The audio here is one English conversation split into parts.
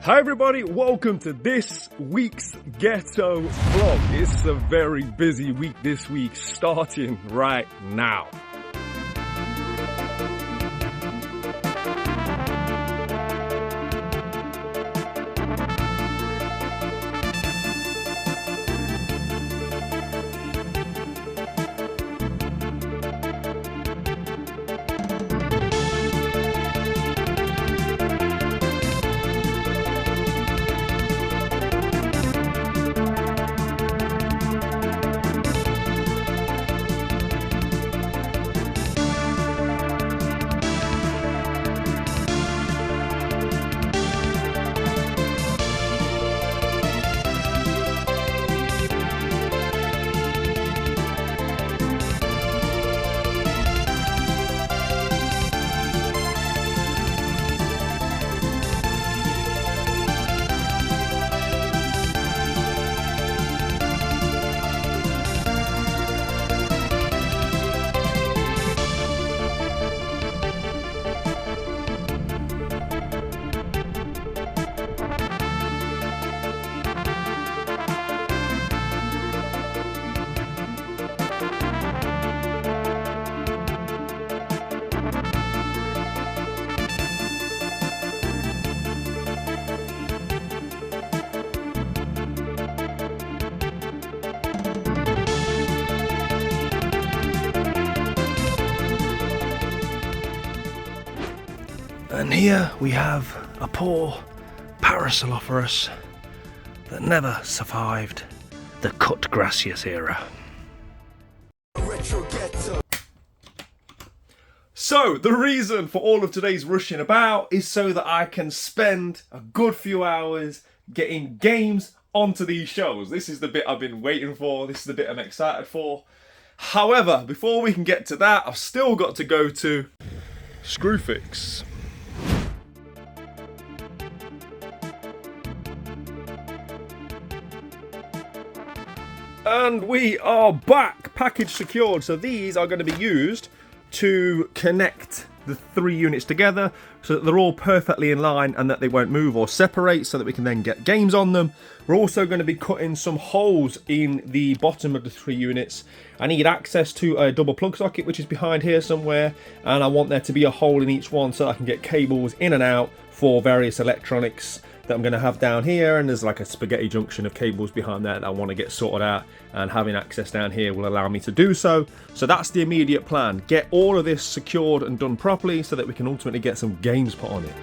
Hi everybody, welcome to this week's Ghetto vlog. It's a very busy week this week, starting right now. And here we have a poor Paracelophorus that never survived the cut gracious era. So, the reason for all of today's rushing about is so that I can spend a good few hours getting games onto these shows. This is the bit I've been waiting for, this is the bit I'm excited for. However, before we can get to that, I've still got to go to Screwfix. And we are back, package secured. So these are going to be used to connect the three units together so that they're all perfectly in line and that they won't move or separate, so that we can then get games on them. We're also going to be cutting some holes in the bottom of the three units. I need access to a double plug socket, which is behind here somewhere, and I want there to be a hole in each one so I can get cables in and out for various electronics that I'm going to have down here, and there's like a spaghetti junction of cables behind there that I want to get sorted out, and having access down here will allow me to do so. So that's the immediate plan, get all of this secured and done properly so that we can ultimately get some games put on it.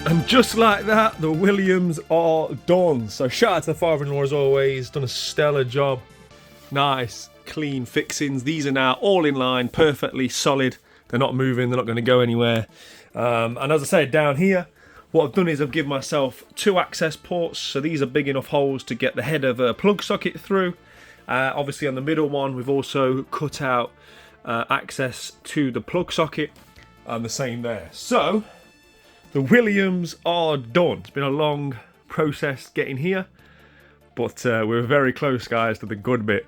And just like that, the Williams are done. So shout out to the father-in-law as always, done a stellar job. Nice, clean fixings. These are now all in line, perfectly solid. They're not moving, they're not going to go anywhere. And as I said, down here, what I've done is I've given myself two access ports. So these are big enough holes to get the head of a plug socket through. Obviously on the middle one, we've also cut out access to the plug socket, and the same there. So the Williams are done. It's been a long process getting here, but we're very close, guys, to the good bit.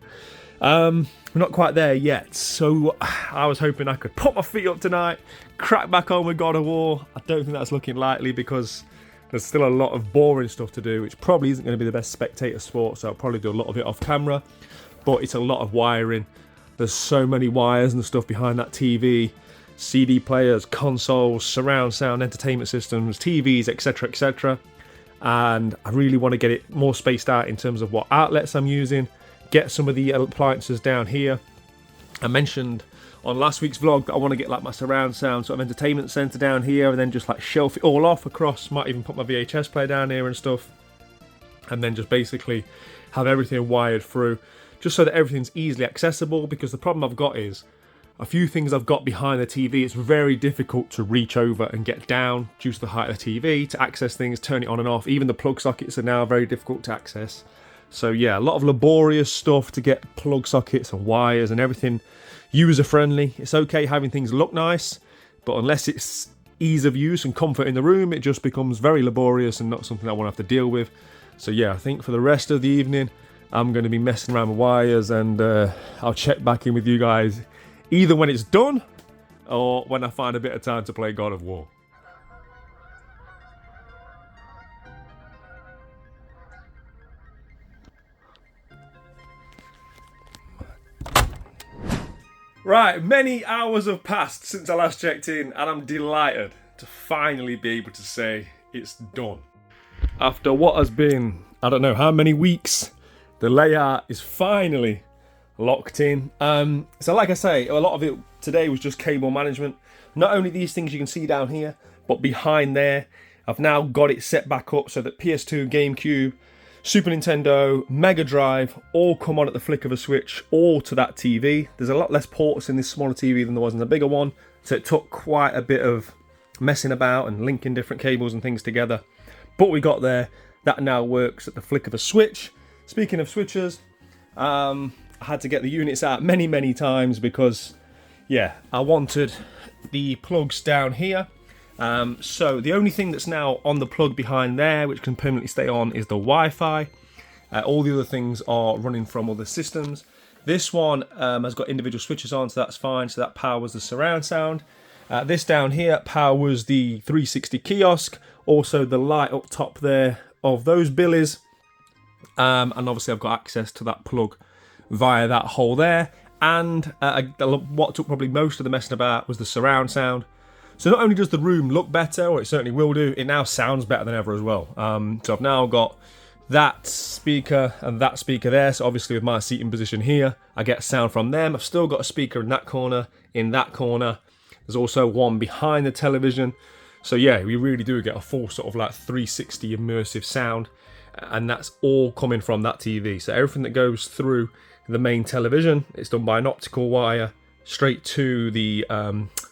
We're not quite there yet, so I was hoping I could put my feet up tonight, crack back on with God of War. I don't think that's looking likely because there's still a lot of boring stuff to do, which probably isn't going to be the best spectator sport, so I'll probably do a lot of it off camera, but it's a lot of wiring. There's so many wires and stuff behind that TV, CD players, consoles, surround sound, entertainment systems, TVs, etc, etc. And I really want to get it more spaced out in terms of what outlets I'm using, get some of the appliances down here. I mentioned on last week's vlog that I want to get like my surround sound sort of entertainment centre down here and then just like shelf it all off across, might even put my VHS player down here and stuff, and then just basically have everything wired through just so that everything's easily accessible, because the problem I've got is a few things I've got behind the TV, it's very difficult to reach over and get down due to the height of the TV to access things, turn it on and off. Even the plug sockets are now very difficult to access. So yeah, a lot of laborious stuff to get plug sockets and wires and everything user friendly. It's okay having things look nice, but unless it's ease of use and comfort in the room, it just becomes very laborious and not something I want to have to deal with. So yeah, I think for the rest of the evening, I'm going to be messing around with wires, and I'll check back in with you guys either when it's done or when I find a bit of time to play God of War. Right, many hours have passed since I last checked in, and I'm delighted to finally be able to say it's done. After what has been, I don't know how many weeks, the layout is finally locked in. So like I say, a lot of it today was just cable management. Not only these things you can see down here, but behind there, I've now got it set back up so that PS2, GameCube, Super Nintendo, Mega Drive all come on at the flick of a switch, all to that TV. There's a lot less ports in this smaller TV than there was in the bigger one, so it took quite a bit of messing about and linking different cables and things together. But we got there. That now works at the flick of a switch. Speaking of switches, I had to get the units out many times because, yeah, I wanted the plugs down here. So the only thing that's now on the plug behind there, which can permanently stay on, is the Wi-Fi. All the other things are running from other systems. This one has got individual switches on, so that's fine. So that powers the surround sound. This down here powers the 360 kiosk. Also the light up top there of those billies. And obviously I've got access to that plug via that hole there. And what took probably most of the messing about was the surround sound. So not only does the room look better, or it certainly will do, it now sounds better than ever as well. So I've now got that speaker and that speaker there. So obviously with my seating position here, I get sound from them. I've still got a speaker in that corner, There's also one behind the television. So yeah, we really do get a full sort of like 360 immersive sound. And that's all coming from that TV. So everything that goes through the main television, it's done by an optical wire straight to the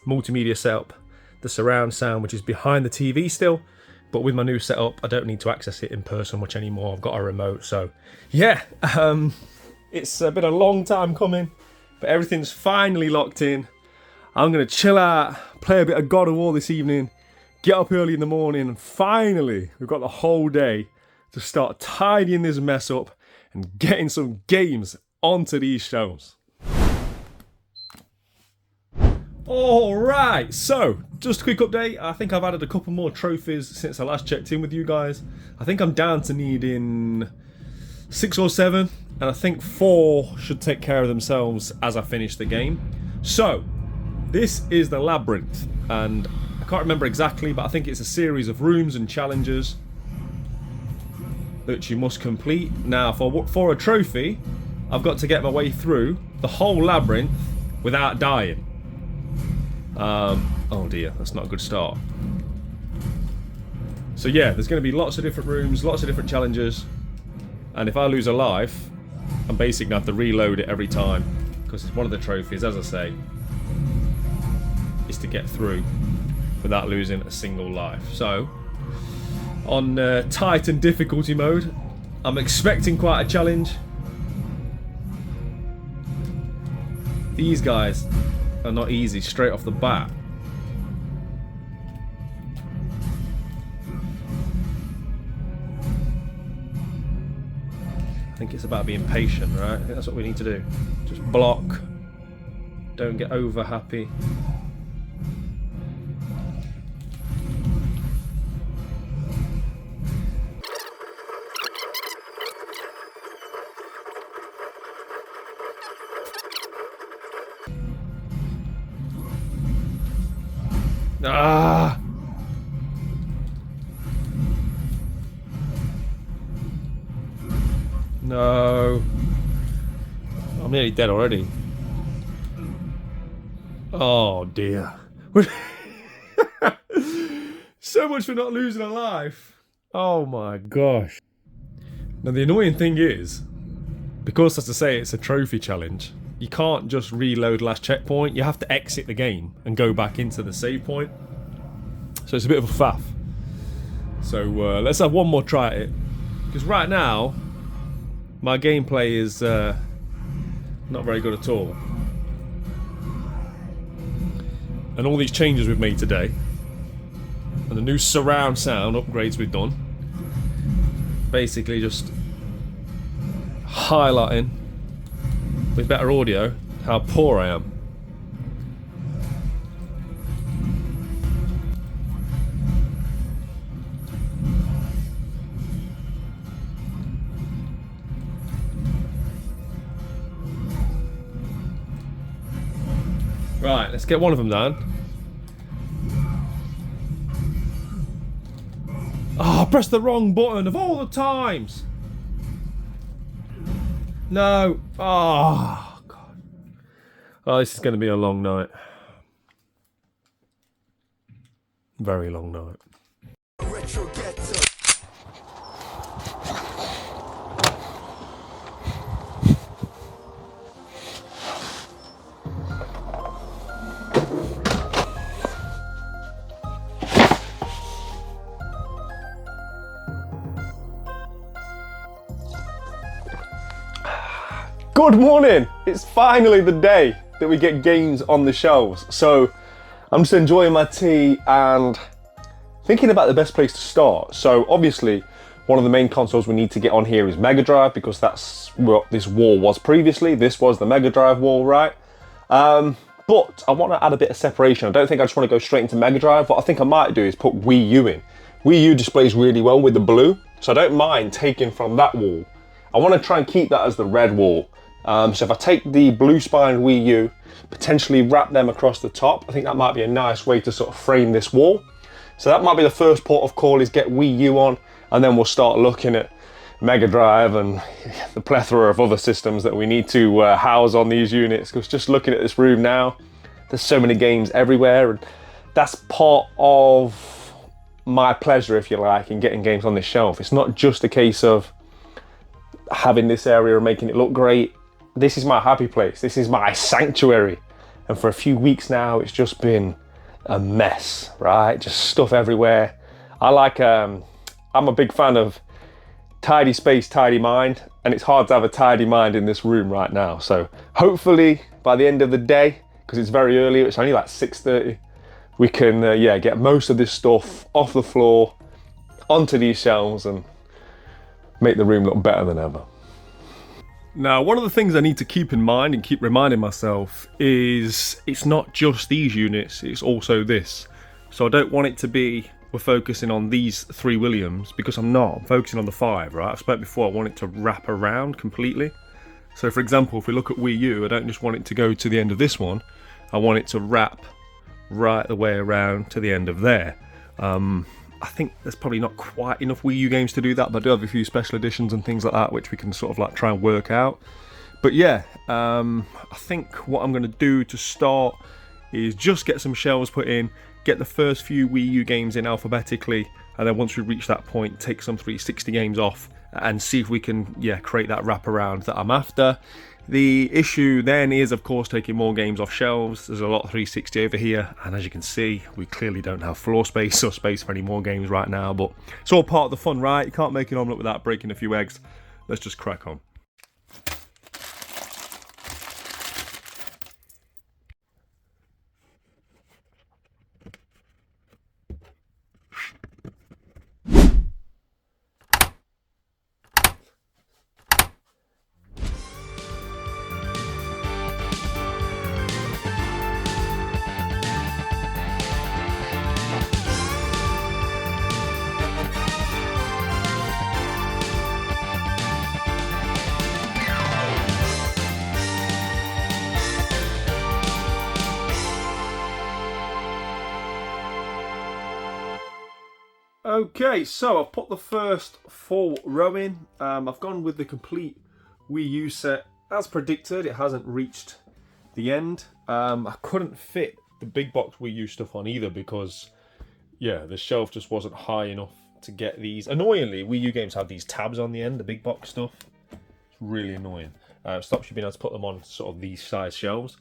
multimedia setup, the surround sound, which is behind the TV still. But with my new setup, I don't need to access it in person much anymore. I've got a remote. So yeah, it's been a long time coming, but everything's finally locked in. I'm going to chill out, play a bit of God of War this evening, get up early in the morning, and finally, we've got the whole day to start tidying this mess up and getting some games onto these shelves. Alright, so just a quick update. I think I've added a couple more trophies since I last checked in with you guys. I think I'm down to needing 6 or 7, and I think 4 should take care of themselves as I finish the game. So, this is the Labyrinth, and I can't remember exactly, but I think it's a series of rooms and challenges that you must complete. Now, for a trophy, I've got to get my way through the whole labyrinth without dying. Oh dear, that's not a good start. So yeah, there's going to be lots of different rooms, lots of different challenges, and if I lose a life, I'm basically going to have to reload it every time, because it's one of the trophies, as I say, is to get through without losing a single life. So, on Titan difficulty mode, I'm expecting quite a challenge. These guys are not easy straight off the bat. think it's about being patient, right? I think that's what we need to do. Just block. Don't get over happy. Ah! No. I'm nearly dead already. Oh dear. So much for not losing a life. Oh my gosh. Now the annoying thing is, because as to say it's a trophy challenge, you can't just reload last checkpoint. You have to exit the game and go back into the save point. So it's a bit of a faff. So let's have one more try at it. Because right now, my gameplay is not very good at all. And all these changes we've made today, and the new surround sound upgrades we've done, basically just highlighting with better audio how poor I am. Right, let's get one of them down. Oh, I pressed the wrong button of all the times. No. Oh, God. Oh, this is going to be a long night. Very long night. Retro Ghetto. Good morning! It's finally the day that we get games on the shelves. So I'm just enjoying my tea and thinking about the best place to start. So obviously one of the main consoles we need to get on here is Mega Drive, because that's what this wall was previously. This was the Mega Drive wall, right? But I want to add a bit of separation. I don't think I just want to go straight into Mega Drive. What I think I might do is put Wii U in. Wii U displays really well with the blue, so I don't mind taking from that wall. I want to try and keep that as the red wall. So if I take the blue spine Wii U, potentially wrap them across the top, I think that might be a nice way to sort of frame this wall. So that might be the first port of call, is get Wii U on, and then we'll start looking at Mega Drive and the plethora of other systems that we need to house on these units. Because just looking at this room now, there's so many games everywhere, and that's part of my pleasure, if you like, in getting games on this shelf. It's not just a case of having this area and making it look great. This is my happy place. This is my sanctuary. And for a few weeks now, it's just been a mess, right? Just stuff everywhere. I like, I'm a big fan of tidy space, tidy mind, and it's hard to have a tidy mind in this room right now. So hopefully by the end of the day, because it's very early, it's only like 6:30, we can get most of this stuff off the floor, onto these shelves, and make the room look better than ever. Now, one of the things I need to keep in mind and keep reminding myself is it's not just these units, it's also this. So I don't want it to be we're focusing on these 3 Williams, because I'm not. I'm focusing on the 5, right? I've spoke before, I want it to wrap around completely. So for example, if we look at Wii U, I don't just want it to go to the end of this one, I want it to wrap right the way around to the end of there. I think there's probably not quite enough Wii U games to do that, but I do have a few special editions and things like that which we can sort of like try and work out. But yeah, I think what I'm going to do to start is just get some shelves put in, get the first few Wii U games in alphabetically, and then once we reach that point, take some 360 games off and see if we can create that wraparound that I'm after. The issue then is, of course, taking more games off shelves. There's a lot of 360 over here, and as you can see, we clearly don't have floor space or space for any more games right now, but it's all part of the fun, right? You can't make an omelette without breaking a few eggs. Let's just crack on. Okay, so I've put the first 4 row in. I've gone with the complete Wii U set. As predicted, it hasn't reached the end. I couldn't fit the big box Wii U stuff on either because, yeah, the shelf just wasn't high enough to get these. Annoyingly, Wii U games have these tabs on the end, the big box stuff. It's really annoying. It stops you being able to put them on sort of these size shelves.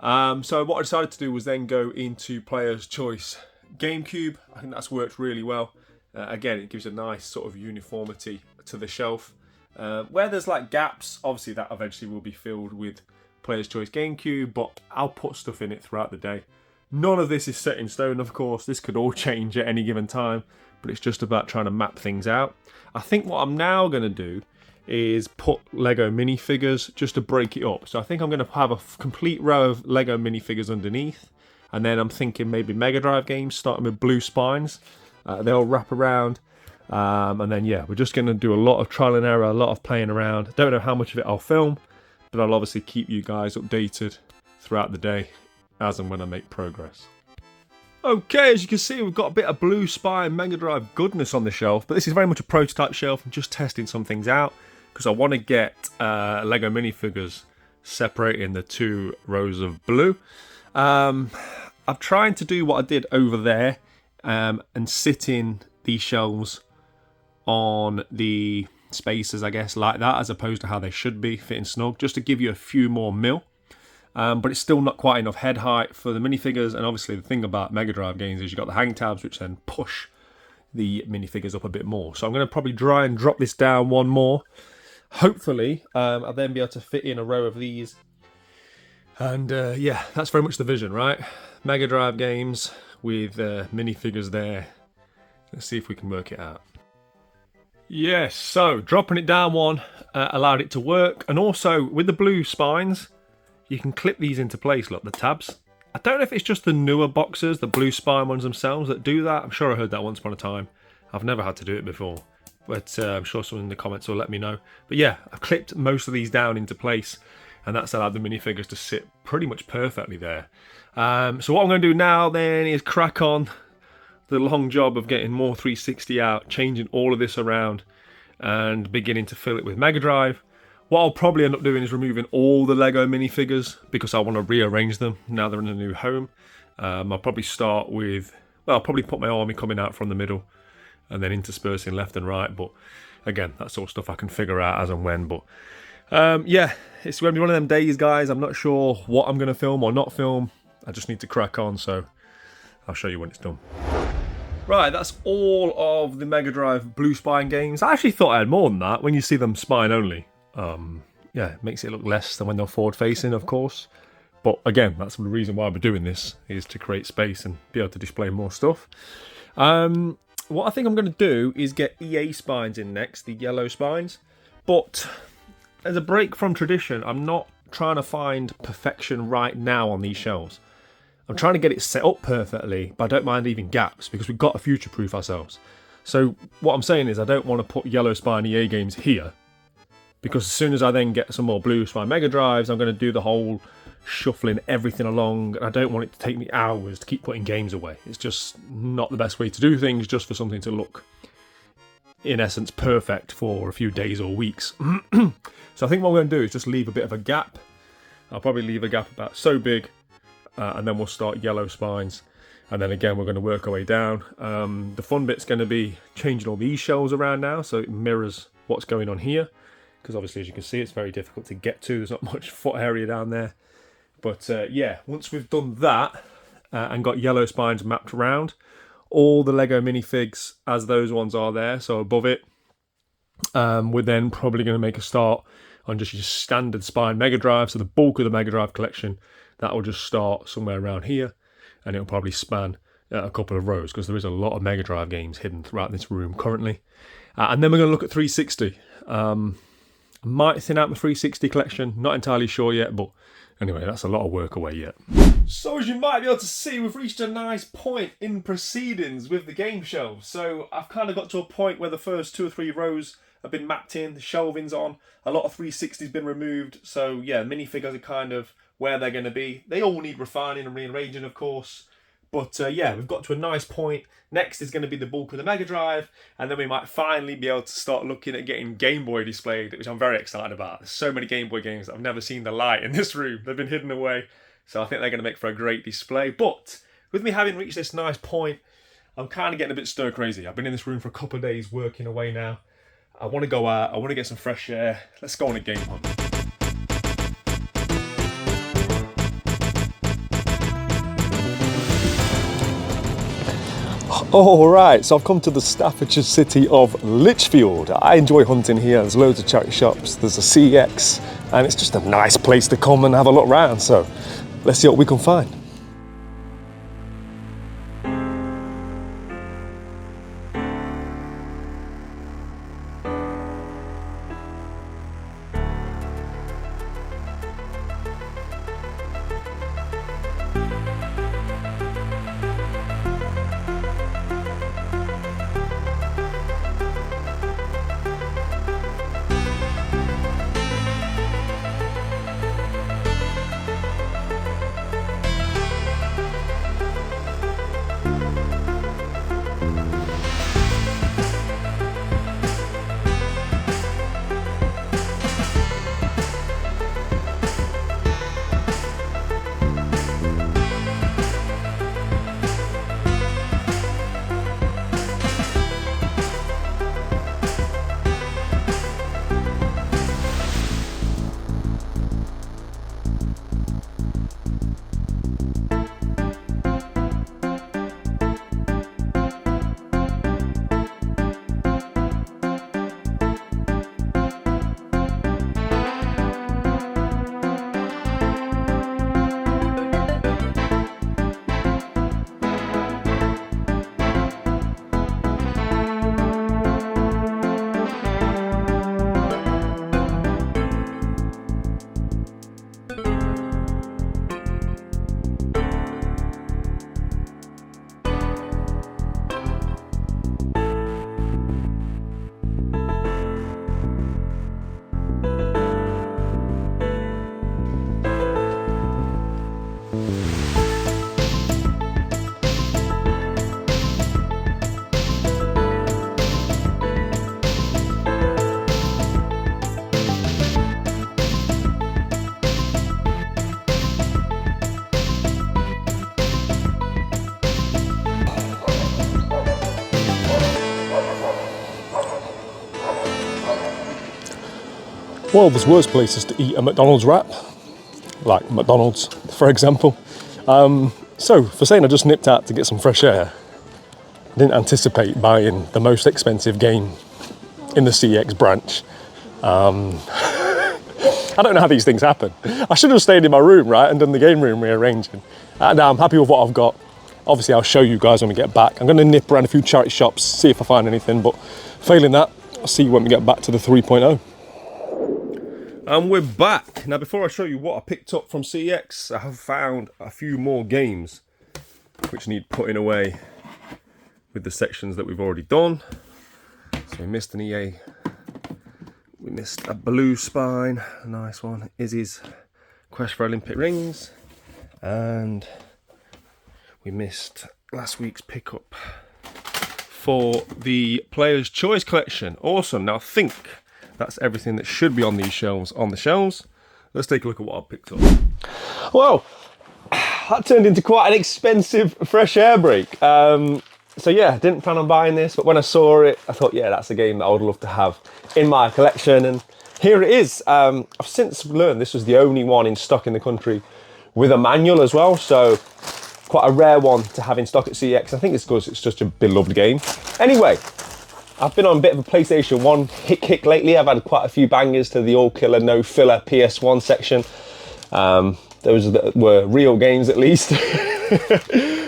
So what I decided to do was then go into Player's Choice GameCube. I think that's worked really well. Again, it gives a nice sort of uniformity to the shelf. Where there's like gaps, obviously that eventually will be filled with Player's Choice GameCube, but I'll put stuff in it throughout the day. None of this is set in stone, of course. This could all change at any given time, but it's just about trying to map things out. I think what I'm now going to do is put Lego minifigures just to break it up. So I think I'm going to have a complete row of Lego minifigures underneath. And then I'm thinking maybe Mega Drive games, starting with blue spines. They'll wrap around. And then, yeah, we're just going to do a lot of trial and error, a lot of playing around. Don't know how much of it I'll film, but I'll obviously keep you guys updated throughout the day as and when I make progress. Okay, as you can see, we've got a bit of blue spine Mega Drive goodness on the shelf, but this is very much a prototype shelf. I'm just testing some things out because I want to get Lego minifigures separating the 2 rows of blue. I'm trying to do what I did over there and sit in these shelves on the spaces, I guess, like that, as opposed to how they should be, fitting snug, just to give you a few more mil. But it's still not quite enough head height for the minifigures, and obviously the thing about Mega Drive games is you've got the hang tabs, which then push the minifigures up a bit more. So I'm going to probably try and drop this down one more. Hopefully, I'll then be able to fit in a row of these. And yeah, that's very much the vision, right? Mega Drive games with minifigures there. Let's see if we can work it out. Yes, so dropping it down one allowed it to work. And also, with the blue spines, you can clip these into place, look, the tabs. I don't know if it's just the newer boxes, the blue spine ones themselves, that do that. I'm sure I heard that once upon a time. I've never had to do it before. But I'm sure someone in the comments will let me know. But yeah, I've clipped most of these down into place. And that's allowed the minifigures to sit pretty much perfectly there. So what I'm going to do now then is crack on the long job of getting more 360 out, changing all of this around, and beginning to fill it with Mega Drive. What I'll probably end up doing is removing all the Lego minifigures because I want to rearrange them now they're in a new home. I'll probably start with, well, I'll probably put my army coming out from the middle and then interspersing left and right. But again, that's all stuff I can figure out as and when. But yeah, it's going to be one of them days, guys. I'm not sure what I'm going to film or not film. I just need to crack on, so I'll show you when it's done. Right, that's all of the Mega Drive Blue Spine games. I actually thought I had more than that when you see them spine only. Yeah, it makes it look less than when they're forward facing, of course. But again, that's the reason why we're doing this, is to create space and be able to display more stuff. What I think I'm going to do is get EA spines in next, the yellow spines. But as a break from tradition, I'm not trying to find perfection right now on these shelves. I'm trying to get it set up perfectly, but I don't mind leaving gaps because we've got to future-proof ourselves. So what I'm saying is I don't want to put yellow spine EA games here, because as soon as I then get some more blue spine Mega Drives, I'm going to do the whole shuffling everything along. I don't want it to take me hours to keep putting games away. It's just not the best way to do things, just for something to look, in essence, perfect for a few days or weeks. So I think what we're going to do is just leave a bit of a gap. I'll probably leave a gap about so big, and then we'll start yellow spines. And then again, we're going to work our way down. The fun bit's going to be changing all these shelves around now, so it mirrors what's going on here. Because obviously, as you can see, it's very difficult to get to. There's not much foot area down there. But yeah, once we've done that and got yellow spines mapped around, all the Lego minifigs as those ones are there, so above it, we're then probably going to make a start on just your standard spine Mega Drive. So the bulk of the Mega Drive collection, that will just start somewhere around here, and it'll probably span a couple of rows, because there is a lot of Mega Drive games hidden throughout this room currently. And then we're going to look at 360. I might thin out my 360 collection, not entirely sure yet, but anyway, that's a lot of work away yet. So as you might be able to see, we've reached a nice point in proceedings with the game shelves. So I've kind of got to a point where the first 2 or 3 rows have been mapped in, the shelving's on, a lot of 360's been removed. So yeah, minifigures are kind of where they're going to be. They all need refining and rearranging, of course, But yeah, we've got to a nice point. Next is going to be the bulk of the Mega Drive, and then we might finally be able to start looking at getting Game Boy displayed, which I'm very excited about. There's so many Game Boy games that I've never seen the light in this room. They've been hidden away, so I think they're going to make for a great display. But with me having reached this nice point, I'm kind of getting a bit stir crazy. I've been in this room for a couple of days working away now. I want to go out, I want to get some fresh air. Let's go on a game hunt. Alright, so I've come to the Staffordshire city of Lichfield. I enjoy hunting here. There's loads of charity shops, there's a CEX, and it's just a nice place to come and have a look round. So let's see what we can find. Well, there's worse places to eat a McDonald's wrap, like McDonald's, for example. So, for saying I just nipped out to get some fresh air, I didn't anticipate buying the most expensive game in the CEX branch. I don't know how these things happen. I should have stayed in my room, right, and done the game room rearranging. Now I'm happy with what I've got. Obviously, I'll show you guys when we get back. I'm going to nip around a few charity shops, see if I find anything, but failing that, I'll see you when we get back to the 3.0. And we're back. Now, before I show you what I picked up from CEX, I have found a few more games which need putting away with the sections that we've already done. So we missed an EA. We missed a Blue Spine, a nice one. Izzy's Quest for Olympic Rings. And we missed last week's pickup for the Player's Choice Collection. Awesome. Now, I think that's everything that should be on these shelves on the shelves. Let's take a look at what I picked up. Well, that turned into quite an expensive fresh air break. So yeah, didn't plan on buying this, but when I saw it, I thought, yeah, that's a game that I would love to have in my collection. And here it is. I've since learned this was the only one in stock in the country with a manual as well. So quite a rare one to have in stock at CEX. I think it's because it's such a beloved game. Anyway, I've been on a bit of a PlayStation 1 hick lately. I've had quite a few bangers to the all killer, no filler PS1 section. Those were real games at least.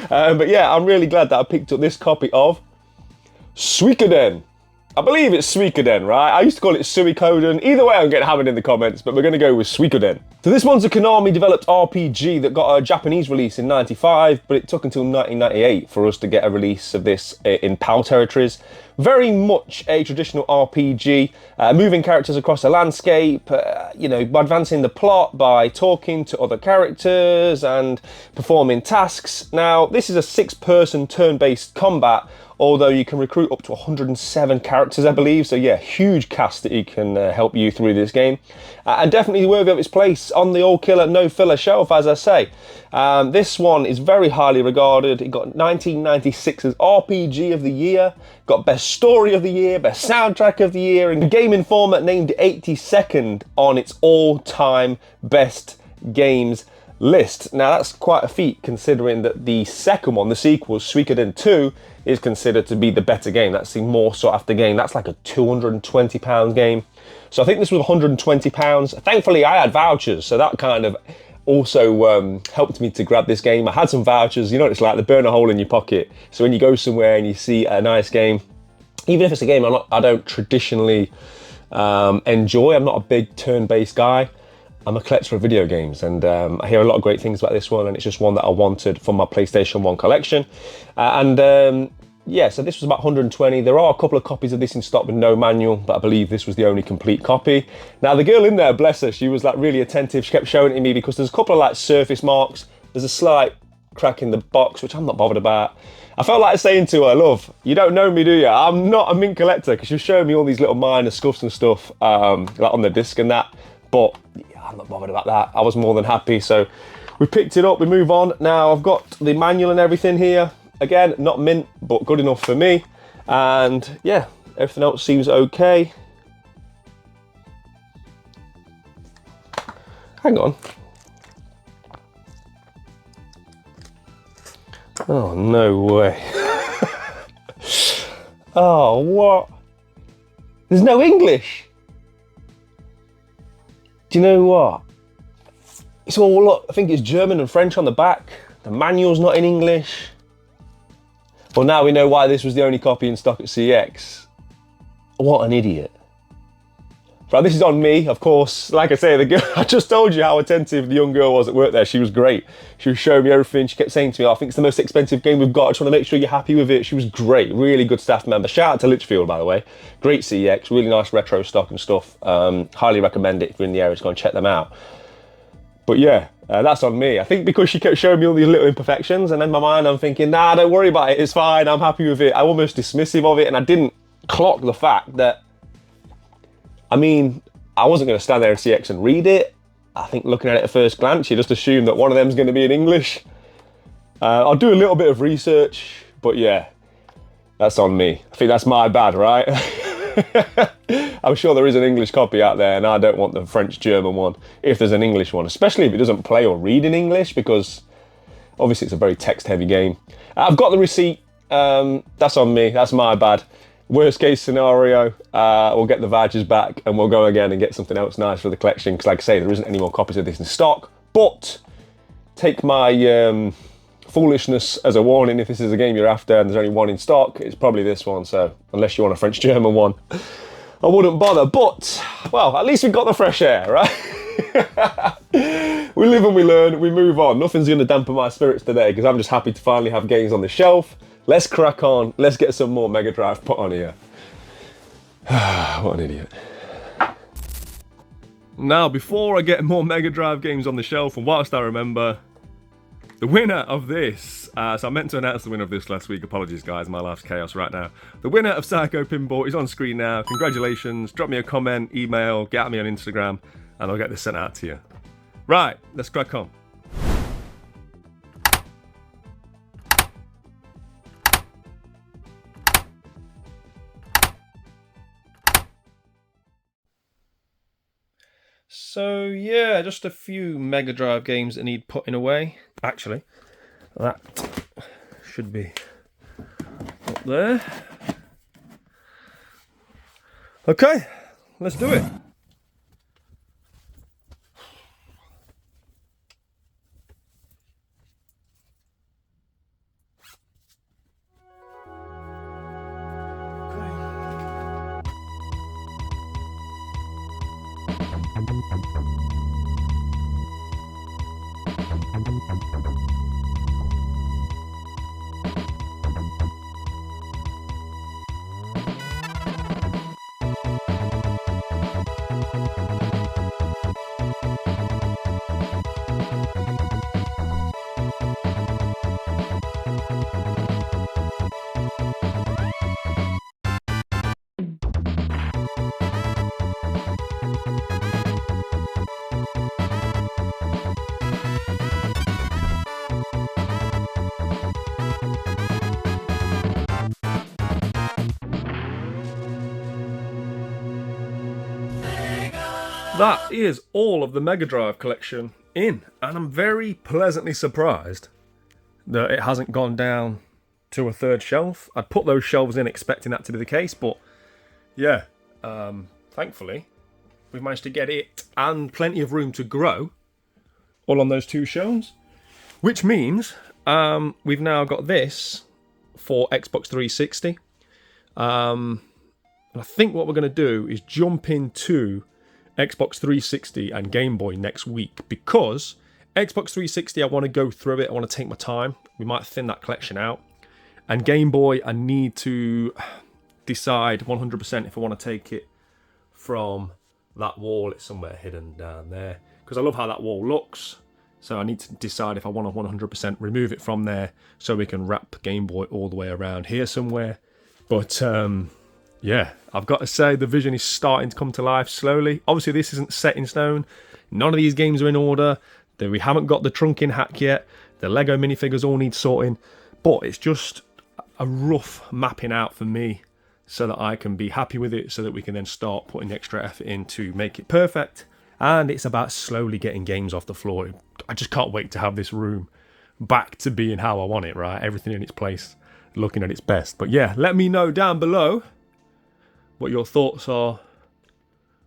But yeah, I'm really glad that I picked up this copy of Suikoden. I believe it's Suikoden, right? I used to call it Suikoden. Either way, I'm getting hammered in the comments, but we're going to go with Suikoden. So this one's a Konami-developed RPG that got a Japanese release in '95, but it took until 1998 for us to get a release of this in PAL territories. Very much a traditional RPG, moving characters across a landscape, you know, advancing the plot by talking to other characters and performing tasks. Now, this is a 6-person turn-based combat, although you can recruit up to 107 characters, I believe. So yeah, huge cast that you can help you through this game. And definitely worthy of its place on the all-killer, no-filler shelf, as I say. This one is very highly regarded. It got 1996's RPG of the Year, got Best Story of the Year, Best Soundtrack of the Year, and Game Informer named it 82nd on its all-time best games list. Now that's quite a feat considering that the second one, the sequel, Suikoden 2, is considered to be the better game. That's the more sought after game. That's like a £220 game. So I think this was £120. Thankfully I had vouchers, so that kind of also helped me to grab this game. I had some vouchers, you know what it's like, they burn a hole in your pocket. So when you go somewhere and you see a nice game, even if it's a game I don't traditionally enjoy, I'm not a big turn-based guy, I'm a collector of video games, and I hear a lot of great things about this one, and it's just one that I wanted for my PlayStation 1 collection. Yeah, so this was about 120. There are a couple of copies of this in stock with no manual, but I believe this was the only complete copy. Now the girl in there, bless her, she was like really attentive. She kept showing it to me because there's a couple of like surface marks. There's a slight crack in the box, which I'm not bothered about. I felt like saying to her, love, you don't know me, do you? I'm not a mint collector, because she was showing me all these little minor scuffs and stuff, like on the disc and that. But yeah, I'm not bothered about that. I was more than happy. So we picked it up, we move on. Now I've got the manual and everything here. Again, not mint, but good enough for me. And yeah, everything else seems okay. Hang on. Oh, no way. Oh, what? There's no English. Do you know what? It's all, look, I think it's German and French on the back. The manual's not in English. Well, now we know why this was the only copy in stock at CEX. What an idiot. Right, this is on me, of course. Like I say, the girl, I just told you how attentive the young girl was at work there. She was great. She was showing me everything. She kept saying to me, oh, I think it's the most expensive game we've got. I just want to make sure you're happy with it. She was great. Really good staff member. Shout out to Litchfield, by the way. Great CEX. Really nice retro stock and stuff. Highly recommend it if you're in the area to go and check them out. But yeah, that's on me. I think because she kept showing me all these little imperfections, and in my mind I'm thinking, nah, don't worry about it, it's fine, I'm happy with it. I'm almost dismissive of it, and I didn't clock the fact that, I mean, I wasn't going to stand there in CX and read it. I think looking at it at first glance, you just assume that one of them is going to be in English. I'll do a little bit of research, but yeah, that's on me. I think that's my bad, right? I'm sure there is an English copy out there, and I don't want the French-German one, if there's an English one, especially if it doesn't play or read in English, because obviously it's a very text-heavy game. I've got the receipt. That's on me. That's my bad. Worst case scenario, we'll get the vouchers back and we'll go again and get something else nice for the collection, because like I say, there isn't any more copies of this in stock. But take my foolishness as a warning. If this is a game you're after and there's only one in stock, it's probably this one. So unless you want a French-German one, I wouldn't bother. But, well, at least we got the fresh air, right? We live and we learn, we move on. Nothing's going to dampen my spirits today, because I'm just happy to finally have games on the shelf. Let's crack on. Let's get some more Mega Drive put on here. What an idiot. Now, before I get more Mega Drive games on the shelf, and whilst I remember, the winner of this, so I meant to announce the winner of this last week, apologies guys, my life's chaos right now. The winner of Psycho Pinball is on screen now. Congratulations, drop me a comment, email, get at me on Instagram, and I'll get this sent out to you. Right, let's crack on. So yeah, just a few Mega Drive games that need putting away. Actually, that should be up there. Okay, let's do it. That is all of the Mega Drive collection in, and I'm very pleasantly surprised that it hasn't gone down to a third shelf. I'd put those shelves in expecting that to be the case, but yeah, thankfully we've managed to get it and plenty of room to grow all on those two shelves, which means we've now got this for Xbox 360. And I think what we're going to do is jump into Xbox 360 and Game Boy next week, because Xbox 360 I want to go through it, I want to take my time, we might thin that collection out, and Game Boy I need to decide 100% if I want to take it from that wall. It's somewhere hidden down there, because I love how that wall looks, so I need to decide if I want to 100% remove it from there so we can wrap Game Boy all the way around here somewhere. But yeah, I've got to say the vision is starting to come to life slowly. Obviously this isn't set in stone, none of these games are in order, we haven't got the trunk in hack yet, the Lego minifigures all need sorting, but it's just a rough mapping out for me so that I can be happy with it, so that we can then start putting extra effort in to make it perfect. And it's about slowly getting games off the floor. I just can't wait to have this room back to being how I want it, right? Everything in its place, looking at its best. But yeah, let me know down below what your thoughts are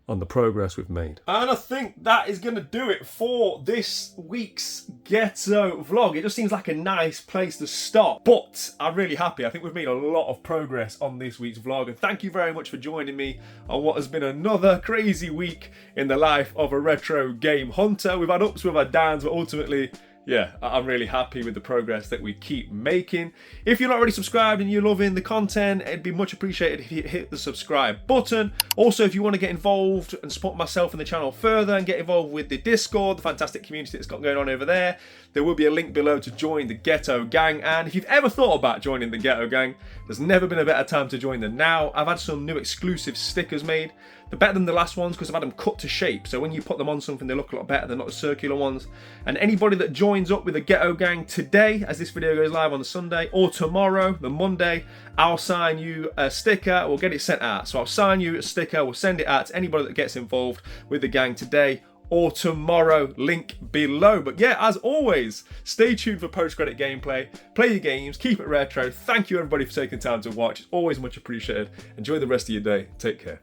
on the progress we've made. And I think that is going to do it for this week's Ghetto vlog. It just seems like a nice place to stop, but I'm really happy. I think we've made a lot of progress on this week's vlog, and thank you very much for joining me on what has been another crazy week in the life of a retro game hunter. We've had ups, we've had downs, but ultimately, yeah, I'm really happy with the progress that we keep making. If you're not already subscribed and you're loving the content, it'd be much appreciated if you hit the subscribe button. Also, if you want to get involved and support myself and the channel further and get involved with the Discord, the fantastic community that's got going on over there, there will be a link below to join the Ghetto Gang. And if you've ever thought about joining the Ghetto Gang, there's never been a better time to join than now. I've had some new exclusive stickers made. They're better than the last ones because I've had them cut to shape, so when you put them on something they look a lot better. They're not the circular ones. And anybody that joins up with the Ghetto Gang today, as this video goes live on the Sunday, or tomorrow, the Monday, I'll sign you a sticker, we'll get it sent out. So I'll sign you a sticker, we'll send it out to anybody that gets involved with the gang today or tomorrow, link below. But yeah, as always, stay tuned for post-credit gameplay, play your games, keep it retro. Thank you everybody for taking time to watch, it's always much appreciated. Enjoy the rest of your day, take care.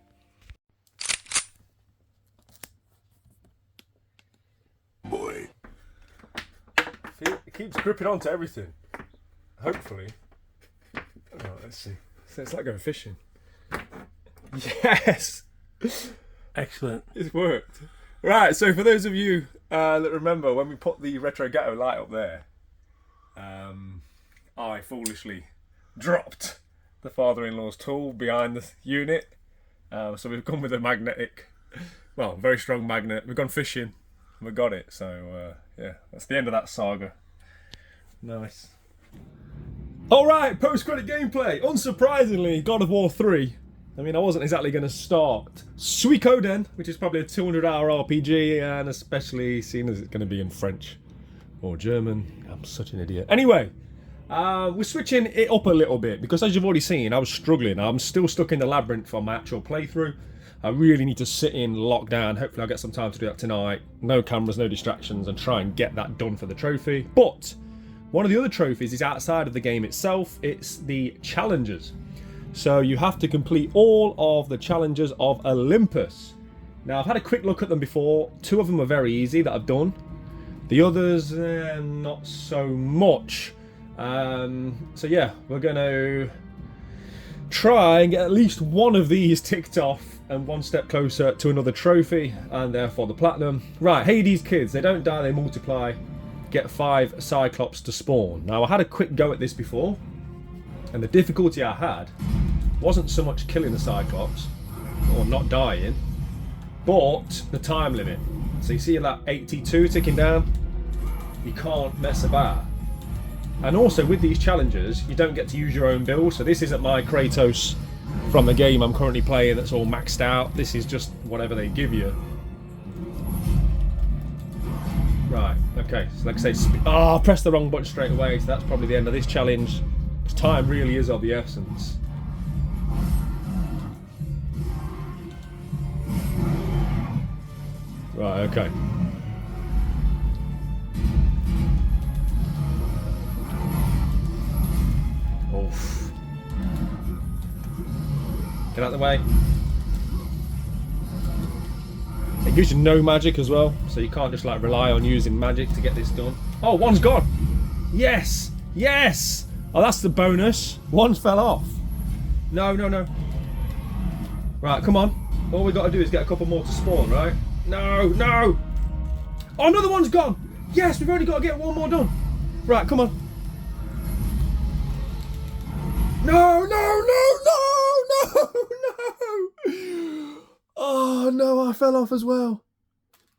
Boy. It keeps gripping onto everything. Hopefully. Oh, let's see. So it's like going fishing. Yes! Excellent. It's worked. Right, so for those of you that remember when we put the Retro Ghetto light up there, I foolishly dropped the father-in-law's tool behind the unit. So we've gone with a magnetic, well, very strong magnet. We've gone fishing. We got it, so yeah, that's the end of that saga. Nice. Alright, post-credit gameplay. Unsurprisingly, God of War 3. I mean, I wasn't exactly going to start Suikoden, which is probably a 200-hour RPG, and especially seeing as it's going to be in French or German. I'm such an idiot. Anyway, we're switching it up a little bit, because as you've already seen, I was struggling. I'm still stuck in the labyrinth for my actual playthrough. I really need to sit in lockdown. Hopefully I'll get some time to do that tonight. No cameras, no distractions, and try and get that done for the trophy. But one of the other trophies is outside of the game itself. It's the challenges. So you have to complete all of the challenges of Olympus. Now I've had a quick look at them before. 2 of them are very easy that I've done. The others, not so much. So yeah, we're going to try and get at least one of these ticked off and one step closer to another trophy and therefore the platinum. Right, Hades kids, they don't die, they multiply. Get 5 Cyclops to spawn. Now I had a quick go at this before, and the difficulty I had wasn't so much killing the Cyclops or not dying, but the time limit. So you see that 82 ticking down? You can't mess about. And also with these challenges, you don't get to use your own build. So this isn't my Kratos from the game I'm currently playing that's all maxed out. This is just whatever they give you. Right, okay, so like I say, I pressed the wrong button straight away, so that's probably the end of this challenge. Because time really is of the essence. Right, okay. Oof. Get out of the way. It gives you no magic as well, so you can't just like rely on using magic to get this done. Oh, one's gone! Yes! Yes! Oh, that's the bonus. One fell off. No, no, no. Right, come on. All we got to do is get a couple more to spawn, right? No, no! Oh, another one's gone! Yes, we've only got to get one more done. Right, come on. No, no, no, no, no, no! Oh no, I fell off as well.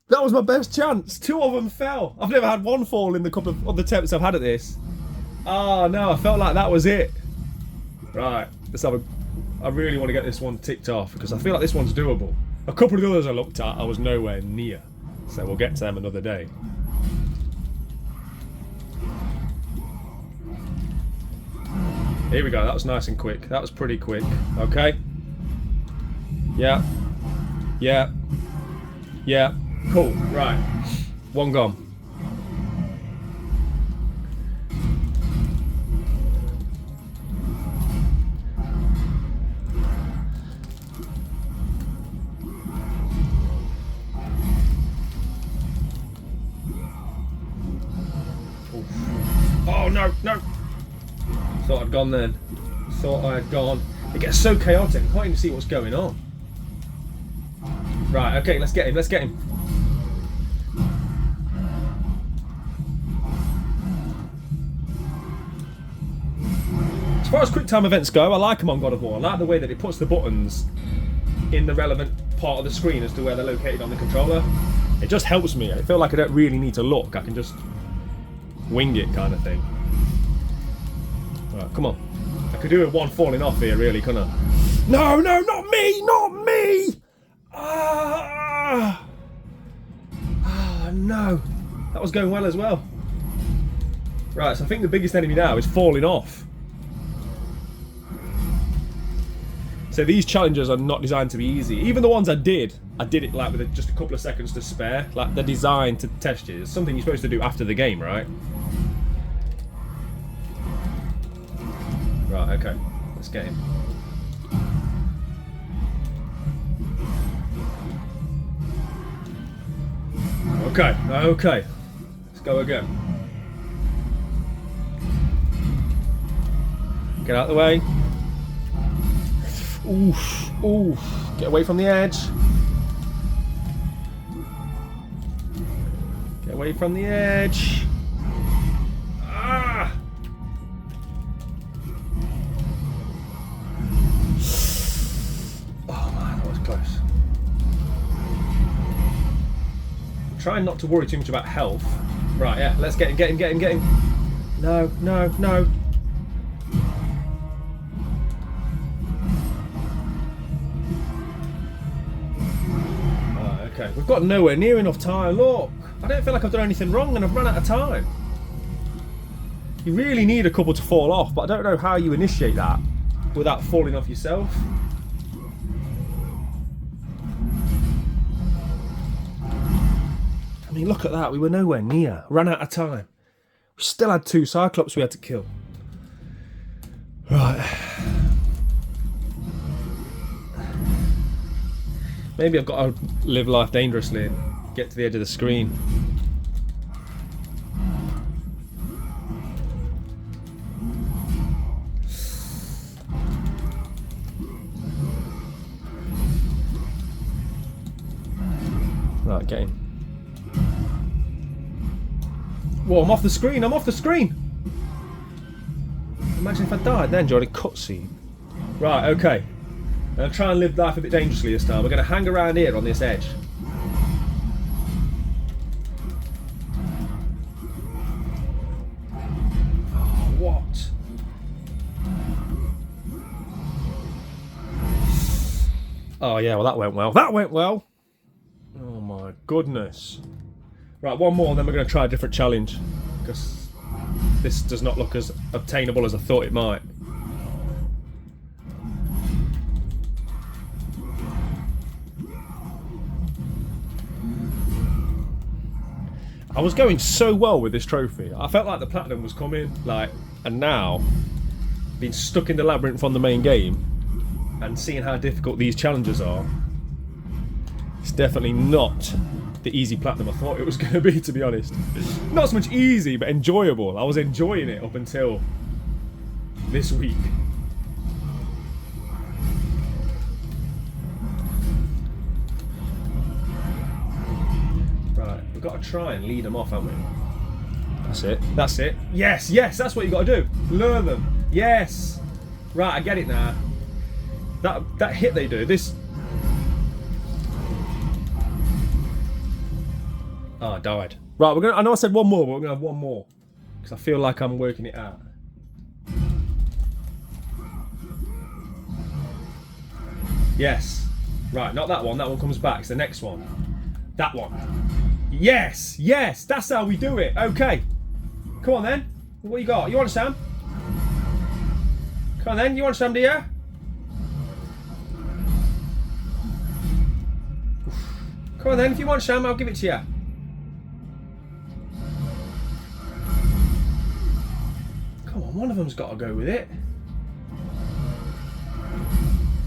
That was my best chance. 2 of them fell. I've never had one fall in the couple of other attempts I've had at this. Oh no, I felt like that was it. Right, let's have a... I really want to get this one ticked off because I feel like this one's doable. A couple of the others I looked at, I was nowhere near. So we'll get to them another day. Here we go, that was nice and quick. That was pretty quick. Okay. Yeah. Yeah. Yeah. Cool. Right. One gone. Oof. Oh no, no. Thought I'd gone then. Thought I had gone. It gets so chaotic, I can't even see what's going on. Right, okay, let's get him, let's get him. As far as quick time events go, I like them on God of War. I like the way that it puts the buttons in the relevant part of the screen as to where they're located on the controller. It just helps me. I feel like I don't really need to look. I can just wing it kind of thing. Right, come on. I could do with one falling off here, really, couldn't I? No, no, not me! Not me! Ah! Oh, no. That was going well as well. Right, so I think the biggest enemy now is falling off. So these challenges are not designed to be easy. Even the ones I did it like with just a couple of seconds to spare. Like they're designed to test you. It's something you're supposed to do after the game, right? Right, okay. Let's get him. Okay, okay. Let's go again. Get out of the way. Oof, oof. Get away from the edge. Get away from the edge. Ah! Oh man, that was close. I'm trying not to worry too much about health. Right, yeah, let's get him, get him, get him, get him. No, no, no. Okay, we've got nowhere near enough time. Look, I don't feel like I've done anything wrong and I've run out of time. You really need a couple to fall off, but I don't know how you initiate that without falling off yourself. I mean, look at that. We were nowhere near. Ran out of time. We still had 2 Cyclops we had to kill. Right. Maybe I've got to live life dangerously and get to the edge of the screen. Get in. Whoa, I'm off the screen, I'm off the screen! Imagine if I died then during a cutscene. Right, okay. I'm going to try and live life a bit dangerously this time. We're going to hang around here on this edge. Oh, what? Oh yeah, well that went well. That went well! Oh my goodness. Right, one more and then we're going to try a different challenge. Because this does not look as obtainable as I thought it might. I was going so well with this trophy. I felt like the platinum was coming, like, and now, being stuck in the labyrinth on the main game, and seeing how difficult these challenges are, it's definitely not the easy platinum I thought it was going to be, to be honest. Not so much easy, but enjoyable. I was enjoying it up until this week. Right, we've got to try and lead them off, haven't we? That's it. That's it. Yes, yes, that's what you got to do. Lure them. Yes. Right, I get it now. That hit they do. This. Oh, I died. Right, we're gonna. I know I said one more, but we're gonna have one more because I feel like I'm working it out. Yes. Right, not that one. That one comes back. It's the next one. That one. Yes, yes. That's how we do it. Okay. Come on then. What you got? You want some? Come on then. You want some, do you? Come on then. If you want some, I'll give it to you. Come on, one of them's got to go with it.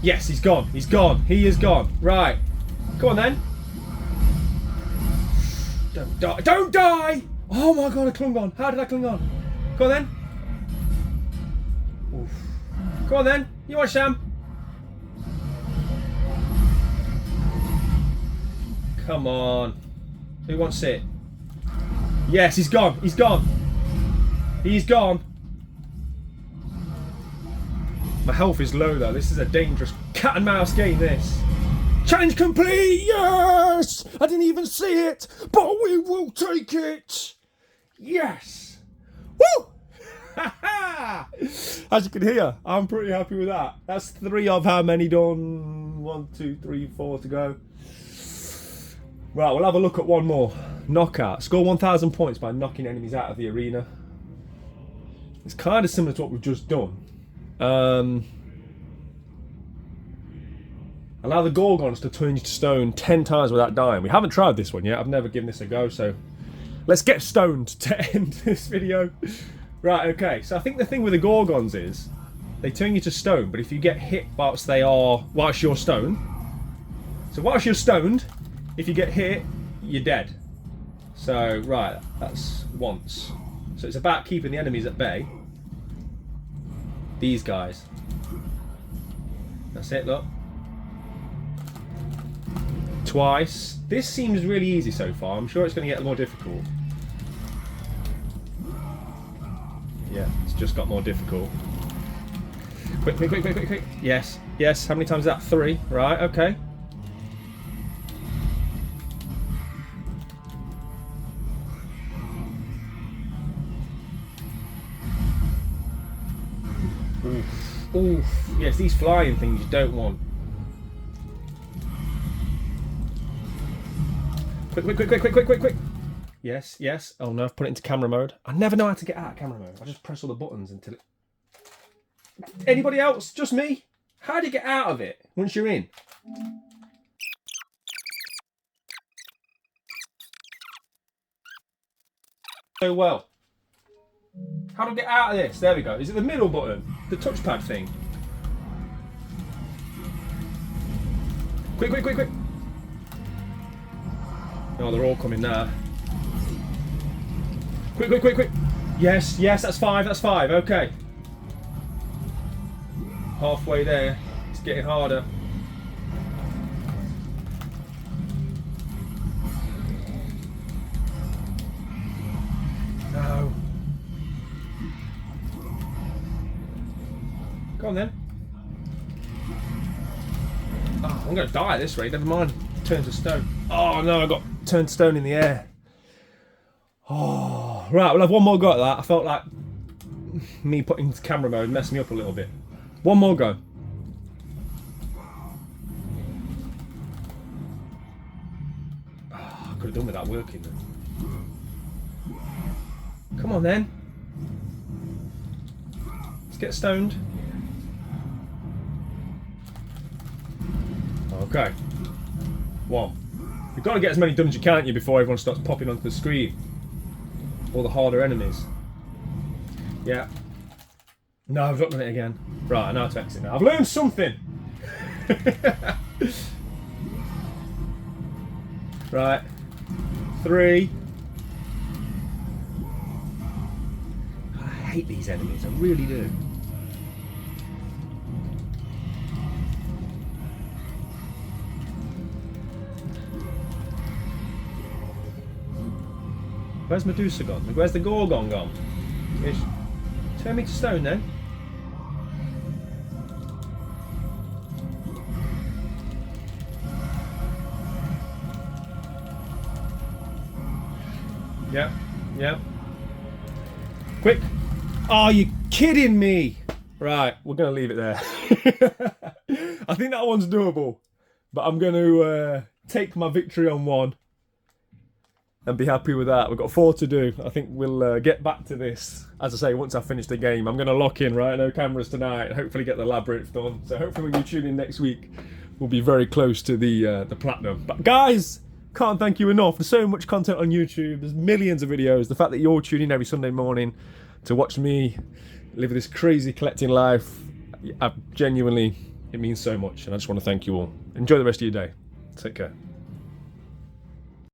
Yes, he's gone. He's gone. He is gone. Right. Come on then. Don't die. Don't die! Oh my god, I clung on. How did I cling on? Come on then. Oof. Come on then. You want some? Come on. Who wants it? Yes, he's gone. He's gone. He's gone. My health is low though. This is a dangerous cat and mouse game, this. Challenge complete! Yes! I didn't even see it, but we will take it! Yes! Woo! As you can hear, I'm pretty happy with that. That's 3 of how many done? 1, 2, 3, 4 to go. Right, we'll have a look at one more. Knockout. Score 1,000 points by knocking enemies out of the arena. It's kind of similar to what we've just done. Allow the Gorgons to turn you to stone 10 times without dying. We haven't tried this one yet. I've never given this a go, so let's get stoned to end this video. Right, okay. So I think the thing with the Gorgons is they turn you to stone, but if you get hit whilst you're stoned. So whilst you're stoned, if you get hit, you're dead. So, right, that's once. So it's about keeping the enemies at bay. These guys. That's it, look. Twice. This seems really easy so far. I'm sure it's going to get more difficult. Yeah, it's just got more difficult. Quick, quick, quick, quick, quick, quick. Yes, yes. How many times is that? 3. Right, okay. Oof, oof. Yes, these flying things you don't want. Quick, quick, quick, quick, quick, quick, quick, quick. Yes, yes. Oh no, I've put it into camera mode. I never know how to get out of camera mode. I just press all the buttons until it... Anybody else? Just me? How do you get out of it once you're in? So well. How do I get out of this? There we go. Is it the middle button? The touchpad thing? Quick, quick, quick, quick. Oh, they're all coming now. Quick, quick, quick, quick. Yes, yes, that's 5, that's 5. Okay. Halfway there. It's getting harder. Go on then. Oh, I'm going to die at this rate. Never mind. Turn to stone. Oh no, I got turned to stone in the air. Oh, right. We'll have one more go at that. I felt like me putting camera mode messed me up a little bit. One more go. Oh, I could have done without working then. Come on then. Let's get stoned. Okay. Well, you've got to get as many done as you can, before everyone starts popping onto the screen. All the harder enemies. Yeah. No, I've not done it again. Right, I know how to exit now. I've learned something! Right. 3. I hate these enemies, I really do. Where's Medusa gone? Where's the Gorgon gone? Ish. Turn me to stone then. Yep, yep. Quick. Oh, you're kidding me. Right, we're going to leave it there. I think that one's doable. But I'm going to take my victory on one. And be happy with that. We've got 4 to do. I think we'll get back to this. As I say, once I've finished the game, I'm going to lock in, right? No cameras tonight. Hopefully get the labyrinth done. So hopefully when you tune in next week, we'll be very close to the platinum. But guys, can't thank you enough. There's so much content on YouTube. There's millions of videos. The fact that you're tuning in every Sunday morning to watch me live this crazy collecting life, genuinely, it means so much. And I just want to thank you all. Enjoy the rest of your day. Take care.